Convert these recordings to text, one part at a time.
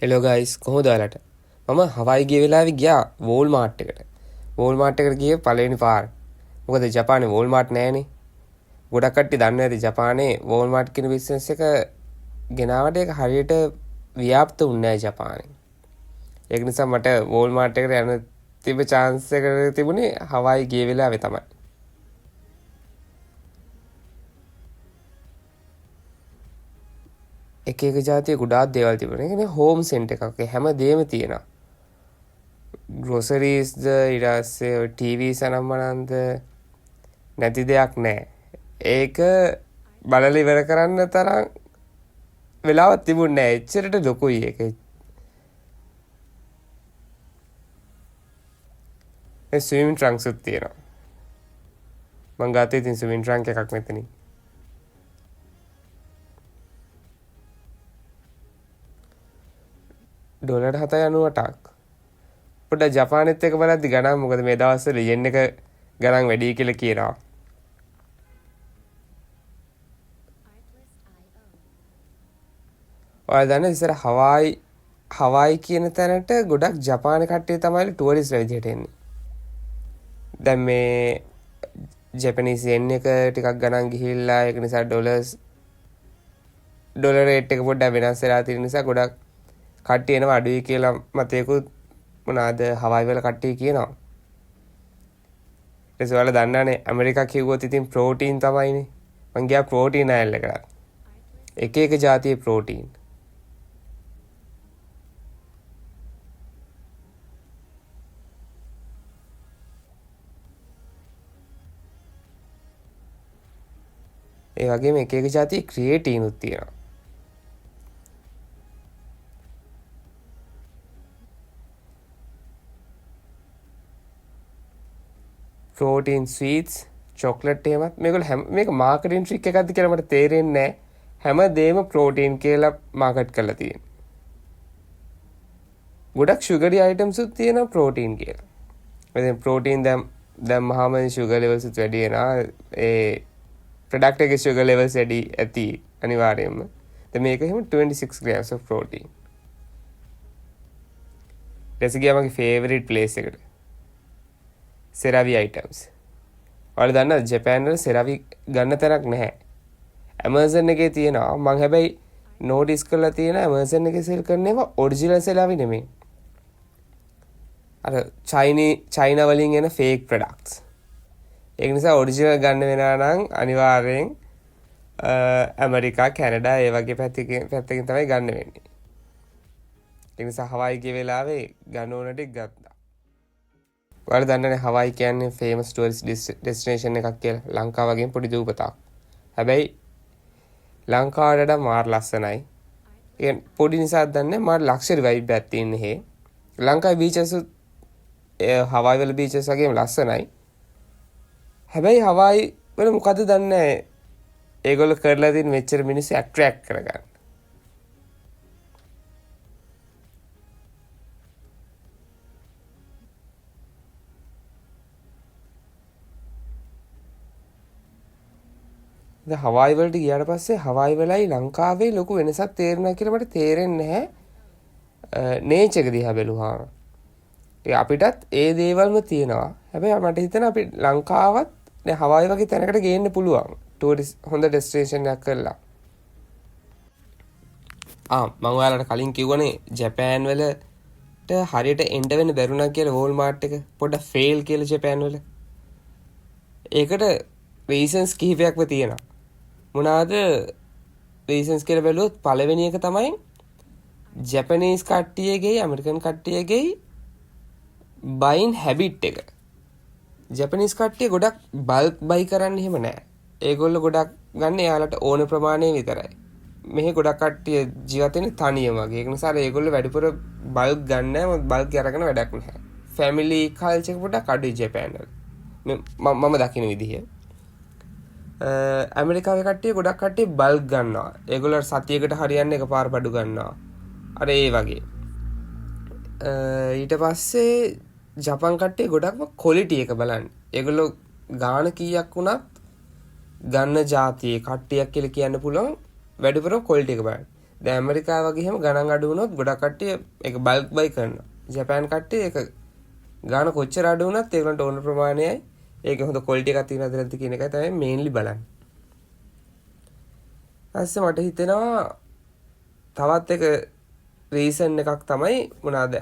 Hello guys කොහොමද ඔයාලට? මම හවයි ගිය වෙලාවේ ගියා වෝල්මාර්ට් එකට. වෝල්මාර්ට් එකට ගියේ පළවෙනි පාර. මොකද ජපානේ වෝල්මාර්ට් නැහැනේ. ගොඩක් කට්ටිය දන්නේ නැති ජපානේ වෝල්මාර්ට් කියන බිස්නස් එක ගෙනාවට ඒක හරියට ව්‍යාප්ත වුණේ නැහැ ජපානේ. ඒක නිසා මට වෝල්මාර්ට් එකට යන්න තිබ්බ chance එක තිබුණේ හවයි ගිය වෙලාවේ තමයි. එක එක જાතිය ගොඩාක් දේවල් තිබුණා. ඒ කියන්නේ හෝම් සෙන්ටර් එකක්. හැමදේම තියෙනවා. ග්‍රොසරීස්ද ඊට පස්සේ ඔය ටීවී සනම්මනන්ද නැති දෙයක් නැහැ. ඒක බලලා ඉවර කරන්න තරම් වෙලාවක් තිබුණේ නැහැ. එච්චරට ලොකුයි ඒක. ඒ ස්විමින් ට්‍රන්ක්ස් උත් තියෙනවා. මං ගාතේ තියෙන ස්විමින් ට්‍රන්ක් එකක් මෙතනින්. ඩොලර් 7.98ක්. පොඩ්ඩක් ජපානෙත් එක බලද්දි ගණන් මොකද මේ දවස්වල යෙන් එක ගණන් වැඩි කියලා කියනවා. ඔයාලා දන්නවද ඉස්සර හවායි කියන තැනට ගොඩක් ජපාන කට්ටිය තමයි ටුවරිස්ට්ලා විදිහට එන්නේ. දැන් මේ ජැපනීස් යෙන් එක ටිකක් ගණන් ගිහිල්ලා ඒක නිසා ඩොලර් රේට් එක පොඩ්ඩක් වෙනස් වෙලා තියෙන නිසා ගොඩක් කට්ටිය එනවා අඩුයි කියලා මතයකුත් මොනවාද හවායි වල කට්ටිය කියනවා. ඊට පස්සේ ඔයාලා දන්නවනේ ඇමරිකා කිව්වොත් ඉතින් ප්‍රෝටීන් තමයිනේ. මං ගියා ප්‍රෝටීන් අයල් එකට. එක එක જાතියේ ප්‍රෝටීන්. ඒ වගේම එක එක જાතියේ ක්‍රියේටින් උත් තියෙනවා. ප්‍රෝටීන් ස්වීට්ස් චොක්ලට් එහෙමත් මේගොල්ලෝ හැම මේක මාකටිං ට්‍රික් එකක්ද කියලා මට තේරෙන්නේ නැහැ. හැමදේම ප්‍රෝටීන් කියලා මාකට් කරලා තියෙනවා. ගොඩක් සුගරි අයිටම්ස් උත් තියෙනවා ප්‍රෝටීන් කියලා. ඉතින් ප්‍රෝටීන් දැම්මහම සුගර් ලෙවල්ස් උත් වැඩි වෙනවා. ඒ ප්‍රොඩක්ට් එකේ සුගර් ලෙවල්ස් වැඩි ඇති අනිවාර්යයෙන්ම. දැන් මේක එහෙම 26 grams of protein. ඊට ගියා මගේ ෆේවරිට් ප්ලේස් එකට. සෙරාවි අයිටම්ස්. ඔයාලා දන්නවද ජපාන් වල සෙරාවි ගන්න තරක් නැහැ. Amazon එකේ තියෙනවා. මං හැබැයි නෝටිස් කරලා තියෙන Amazon එකේ සෙල් කරන ඒවා ඔරිජිනල් සෙරාවි නෙමෙයි. අර චයිනා වලින් එන ෆේක් ප්‍රොඩක්ට්ස්. ඒක නිසා ඔරිජිනල් ගන්න වෙනවා නම් අනිවාර්යෙන් ඇමරිකා කැනඩා ඒ වගේ පැත්තකින් තමයි ගන්න වෙන්නේ. ඒ නිසා හවායි ගිය වෙලාවේ ගන්න ඕන ටික ගත්තා. ඔයාලා දන්නනේ හවායි කියන්නේ ෆේමස් ටුවරිස්ට් ඩෙස්ටිනේෂන් එකක් කියලා. ලංකාව වගේම පොඩි දූපතක්. හැබැයි ලංකාවට වඩා මාර ලස්සනයි. ඒ පොඩි නිසාද දන්නේ මාර ලක්ෂරි වයිබ් එකක් තියෙන හේ. ලංකාවේ බීචස් හවායි වල බීචස් වගේම ලස්සනයි. හැබැයි හවායි වල මොකද දන්නේ ඒගොල්ලෝ කරලා තියෙන මෙච්චර මිනිස්සු ඇට්‍රැක්ට් කරගන්න. දැන් හවායි වලට ගියාට පස්සේ හවායි වලයි ලංකාවේ ලොකු වෙනසක් තේරෙනවා කියලා මට තේරෙන්නේ නැහැ. නේචර් එක දිහා බැලුවාම. ඒ අපිටත් ඒ දේවල්ම තියෙනවා. හැබැයි මට හිතෙනවා අපි ලංකාවත් දැන් හවායි වගේ තැනකට ගේන්න පුළුවන්. ටූරිස්ට් හොඳ ඩෙස්ටිනේෂන් එකක් කරලා. මම ඔයාලට කලින් කිව්වනේ ජපාන් වලට හරියට එන්න වෙන්න බැරුණා කියලා වෝල්මාර්ට් එක පොඩ්ඩක් ෆේල් කියලා ජපාන් වල. ඒකට රීසන්ස් කිහිපයක්ම තියෙනවා. මොනවාද රීසන්ස් කියලා බැලුවොත් පළවෙනි එක තමයි ජැපනීස් කට්ටියගේ ඇමරිකන් කට්ටියගේ බයින් හැබිට් එක. ජැපනීස් කට්ටිය ගොඩක් බල්ක් බයි කරන්න එහෙම නැහැ. ඒගොල්ලෝ ගොඩක් ගන්න එයාලට ඕන ප්‍රමාණය විතරයි. මෙහි ගොඩක් කට්ටිය ජීවත් වෙන්නේ තනියම වගේ. ඒක නිසා ඒගොල්ලෝ වැඩිපුර බල්ක් ගන්න නැහැ. බල්ක් අරගෙන වැඩක් නැහැ. ෆැමිලි කල්චර් එක පොඩක් අඩුයි ජපාන් වල. මම දකින විදිහ. ඇමරිකාවේ කට්ටිය ගොඩක් කට්ටිය බල්ක් ගන්නවා. ඒගොල්ලෝ සතියකට හරියන්නේ එකපාර බඩු ගන්නවා. අර ඒ වගේ. ඊට පස්සේ ජපන් කට්ටිය ගොඩක්ම ක්වොලිටි එක බලන්නේ. ඒගොල්ලෝ ගාන කීයක් වුණත් ගන්න જાතියේ කට්ටියක් කියලා කියන්න පුළුවන් වැඩිපුරම ක්වොලිටි එක බලන්න. දැන් ඇමරිකාව වගේ එහෙම ගණන් අඩු වුණොත් ගොඩක් කට්ටිය ඒක බල්ක් බයි කරනවා. ජපාන් කට්ටිය ඒක ගාන කොච්චර අඩු වුණත් ඒගොල්ලන්ට ඕන ප්‍රමාණයයි ඒක හොඳ ක්වොලිටි එකක් තියෙනවද නැද්ද කියන එකයි තමයි මේන්ලි බලන්නේ. ඊපස්සේ මට හිතෙනවා තවත් එක රීසන් එකක් තමයි මොනවාද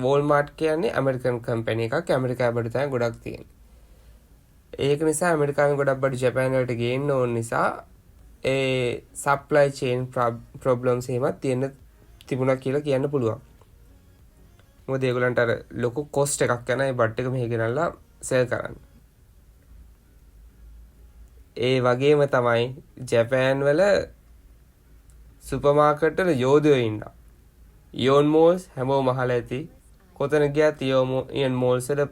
වෝල්මාර්ට් කියන්නේ ඇමරිකන් කම්පැනි එකක්. ඇමරිකාවේ බඩු තමයි ගොඩක් තියෙන්නේ. ඒක නිසා ඇමරිකාවෙන් ගොඩක් බඩු ජපාන් වලට ගේන්න ඕන නිසා ඒ සප්ලයි චේන් ප්‍රොබ්ලම්ස් එහෙමත් තියෙන තිබුණා කියලා කියන්න පුළුවන්. මොකද ඒගොල්ලන්ට අර ලොකු කොස්ට් එකක් යන ඒ බඩ් එක මෙහෙ ගෙනල්ලා සෙල් කරන්න. ඒ වගේම තමයි ජපාන් වල සුපර් මාකට් වල යෝධයෝ ඉන්නවා. ඉයෝන් මෝල්ස් හැමෝම අහලා ඇති. කොතන ගියත් ඉයෝන් මෝල්ස් වල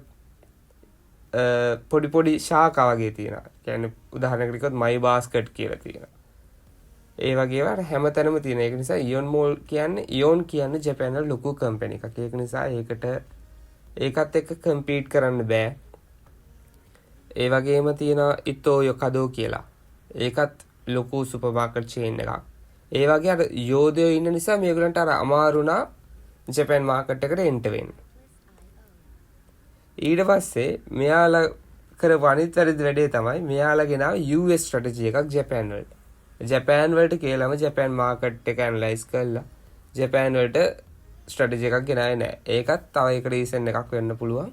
පොඩි පොඩි ශාඛා වගේ තියෙනවා. කියන්නේ උදාහරණයකට කිව්වොත් මයි බාස්කට් කියලා තියෙනවා. ඒ වගේ ඒවා හැමතැනම තියෙන. ඒක නිසා ඉයෝන් කියන්නේ ජපාන් වල ලොකු කම්පැනි එකක්. ඒක නිසා ඒකත් එක්ක කම්පීට් කරන්න බෑ. ඒ වගේම තියෙනවා ඉතෝයෝ කඩෝ කියලා. ඒකත් ලොකු සුපර් මාකට් චේන් එකක්. ඒ වගේ අර යෝධයෝ ඉන්න නිසා මේගොල්ලන්ට අර අමාරුණා ජපාන් මාකට් එකට එන්ටර් වෙන්න. ඊට පස්සේ මෙයාලා කරපු අනිත් වැරදි වැඩේ තමයි මෙයාලා ගෙනාව US ස්ට්‍රැටජි එකක් ජපාන් වලට. ජපාන් වලට කියලාම ජපාන් මාකට් එක ඇනලයිස් කරලා ජපාන් වලට ස්ට්‍රැටජි එකක් ගෙනාවේ නැහැ. ඒකත් තව එක රීසන් එකක් වෙන්න පුළුවන්.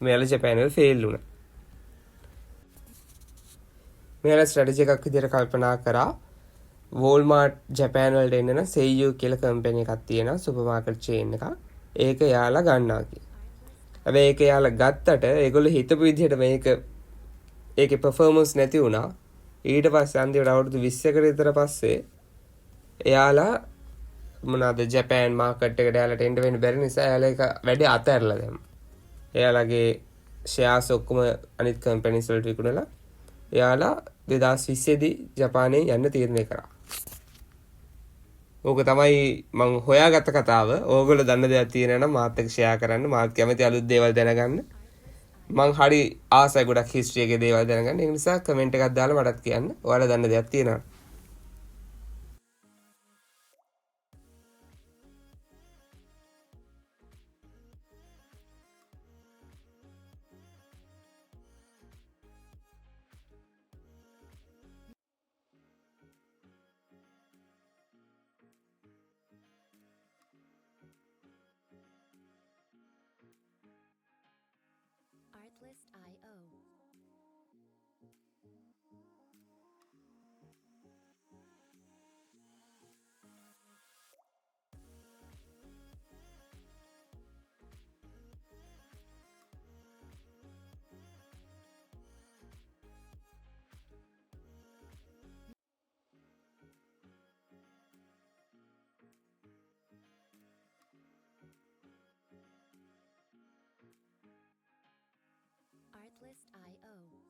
මෙයාලා ජපාන් වල ෆේල් වුණා. මෙයාලා ස්ට්‍රැටජි එකක් විදිහට කල්පනා කරා වෝල්මාර්ට් ජපාන් වලට එන්න නම් සෙයියු කියලා කම්පැනි එකක් තියෙනවා සුපර් මාකට් චේන් එකක්. ඒක යාලා ගන්නවා කියලා. හැබැයි ඒක යාලා ගත්තට ඒගොල්ලෝ හිතපු විදිහට ඒකේ පර්ෆෝමන්ස් නැති වුණා. ඊට පස්සේ අන්තිමට අවුරුදු 20කට විතර පස්සේ එයාලා මොනවාද ජපාන් මාකට් එකට එයාලට එන්න වෙන්න බැරි නිසා එයාලා ඒක වැඩි අතහැරලා දැම්මා. එයාලගේ ෂෙයාර්ස් ඔක්කොම අනිත් කම්පැනිස් වලට විකුණලා එයාලා 2020 දී ජපානයේ යන්න තීරණය කරා. ඕක තමයි මම හොයාගත්ත කතාව. ඕගොල්ලෝ දන්න දෙයක් තියෙනවා නම් මාත් එක්ක ෂෙයා කරන්න. මාත් කැමති අලුත් දේවල් දැනගන්න. මං හරි ආසයි ගොඩක් හිස්ටරි එකේ දේවල් දැනගන්න. ඒ නිසා කමෙන්ට් එකක් දාලා මටත් කියන්න. ඔයාලා දන්න දෙයක් තියෙනවා. Artlist.io. Artlist.io.